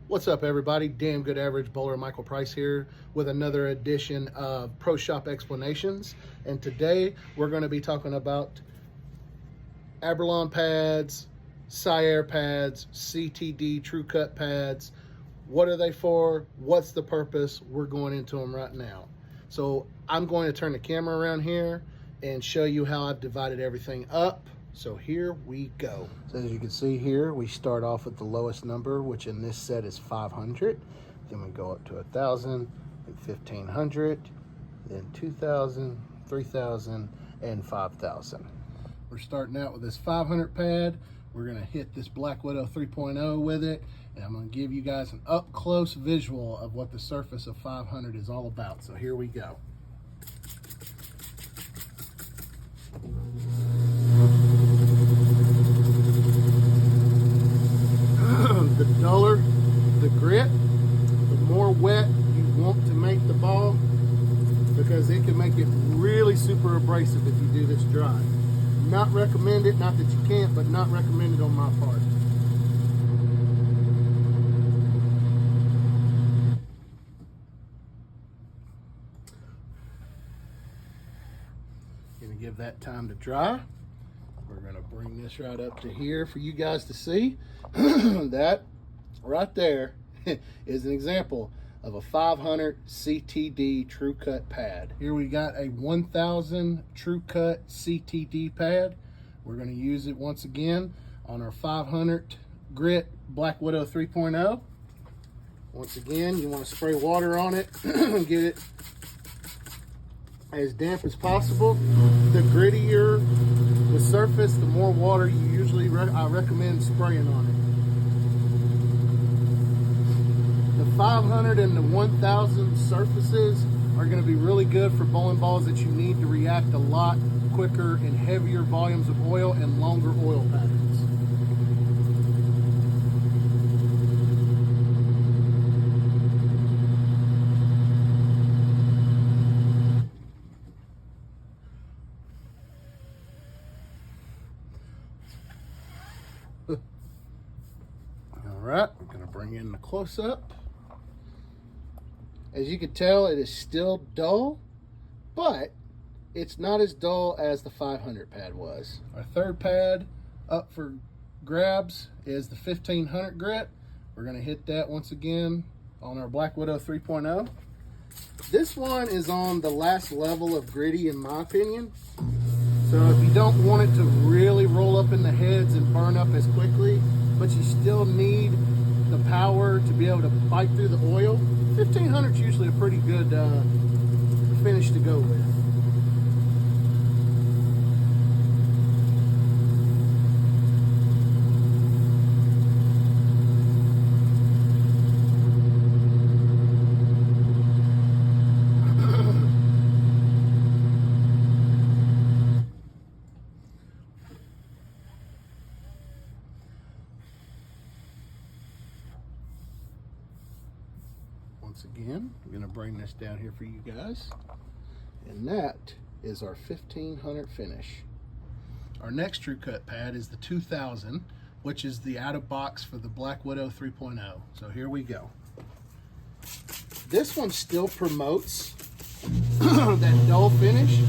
What's up, everybody? Damn Good Average Bowler Michael Price here with another edition of Pro Shop Explanations. And today we're going to be talking about Abralon pads, Sire pads, CTD Tru Cut Pads. What are they for? What's the purpose? We're going into them right now. So I'm going to turn the camera around here and show you how I've divided everything up. So here we go. So as you can see here, we start off with the lowest number, which in this set is 500. Then we go up to 1,000, and 1,500, then 2,000, 3,000, and 5,000. We're starting out with this 500 pad. We're gonna hit this Black Widow 3.0 with it, and I'm gonna give you guys an up close visual of what the surface of 500 is all about. So here we go. The duller the grit, the more wet you want to make the ball, because it can make it really super abrasive if you do this dry. Not recommended, not that you can't, but not recommended on my part. Gonna give that time to dry. We're gonna bring this right up to here for you guys to see. That right there is an example of a 500 CTD Tru Cut pad. Here we got a 1,000 Tru Cut CTD pad. We're gonna use it once again on our 500 grit Black Widow 3.0. Once again, you wanna spray water on it, get it as damp as possible. The grittier the surface, the more water you usually I recommend spraying on it. The 500 and the 1,000 surfaces are going to be really good for bowling balls that you need to react a lot quicker in heavier volumes of oil and longer oil patterns. All right, we're going to bring in the close-up. As you can tell, it is still dull, but it's not as dull as the 500 pad was. Our third pad up for grabs is the 1,500 grit. We're going to hit that once again on our Black Widow 3.0. This one is on the last level of gritty, in my opinion. So if you don't want it to really roll up in the heads and burn up as quickly, but you still need the power to be able to bite through the oil, 1,500 is usually a pretty good finish to go with. Once again, I'm going to bring this down here for you guys, and that is our 1,500 finish. Our next Tru Cut pad is the 2,000, which is the out of box for the Black Widow 3.0. So here we go. This one still promotes that dull finish,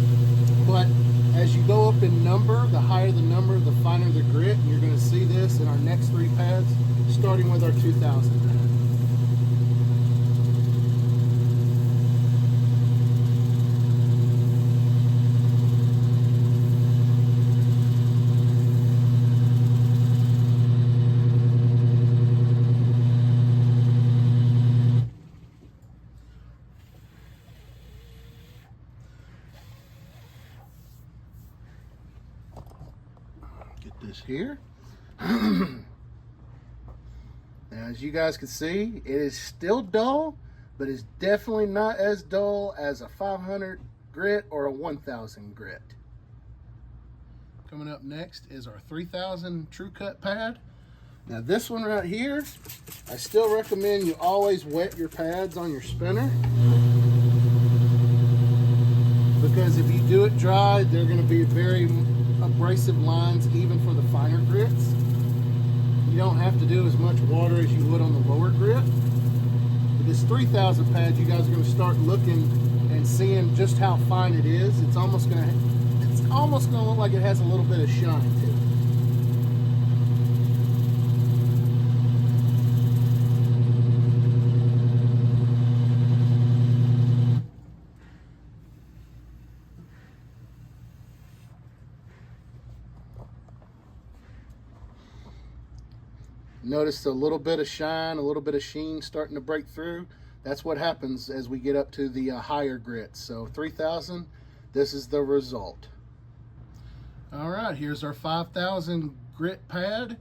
but as you go up in number, the higher the number, the finer the grit, and you're going to see this in our next three pads, starting with our 2,000 pad. Get this here. Now, as you guys can see, it is still dull, but it's definitely not as dull as a 500 grit or a 1,000 grit. Coming up next is our 3,000 Tru Cut pad. Now this one right here, I still recommend you always wet your pads on your spinner, because if you do it dry, they're going to be very abrasive lines even for the finer grits. You don't have to do as much water as you would on the lower grit. this 3000 pad, you guys are going to start looking and seeing just how fine it is. It's almost going to look like it has a little bit of shine to it. Notice a little bit of shine, a little bit of sheen starting to break through. That's what happens as we get up to the higher grits. So 3000, this is the result. All right, here's our 5000 grit pad.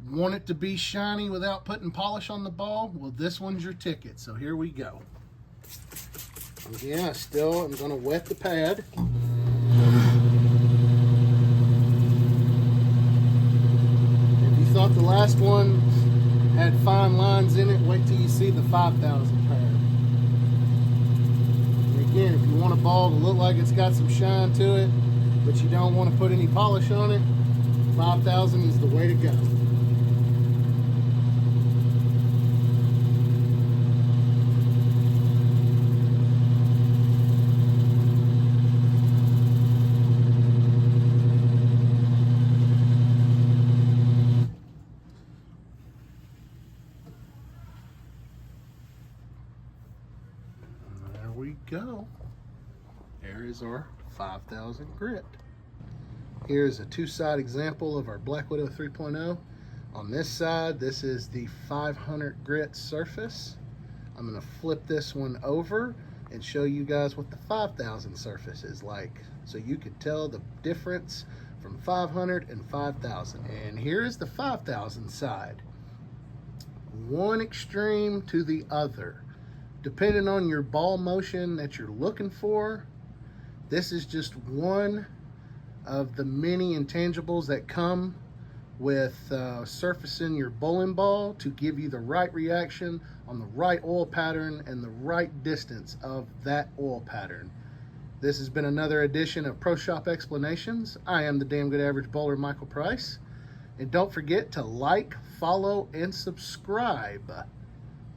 Want it to be shiny without putting polish on the ball? Well, this one's your ticket. So here we go. Again, I'm gonna wet the pad. Thought the last one had fine lines in it, wait till you see the 5000 pad. And again, if you want a ball to look like it's got some shine to it, but you don't want to put any polish on it, 5000 is the way to go. We go. There is our 5000 grit. Here's a two-side example of our Black Widow 3.0. On this side, this is the 500 grit surface. I'm going to flip this one over and show you guys what the 5000 surface is like, so you can tell the difference from 500 and 5000. And here is the 5000 side. One extreme to the other. Depending on your ball motion that you're looking for, this is just one of the many intangibles that come with surfacing your bowling ball to give you the right reaction on the right oil pattern and the right distance of that oil pattern. This has been another edition of Pro Shop Explanations. I am the damn good average bowler, Michael Price. And don't forget to like, follow, and subscribe.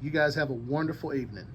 You guys have a wonderful evening.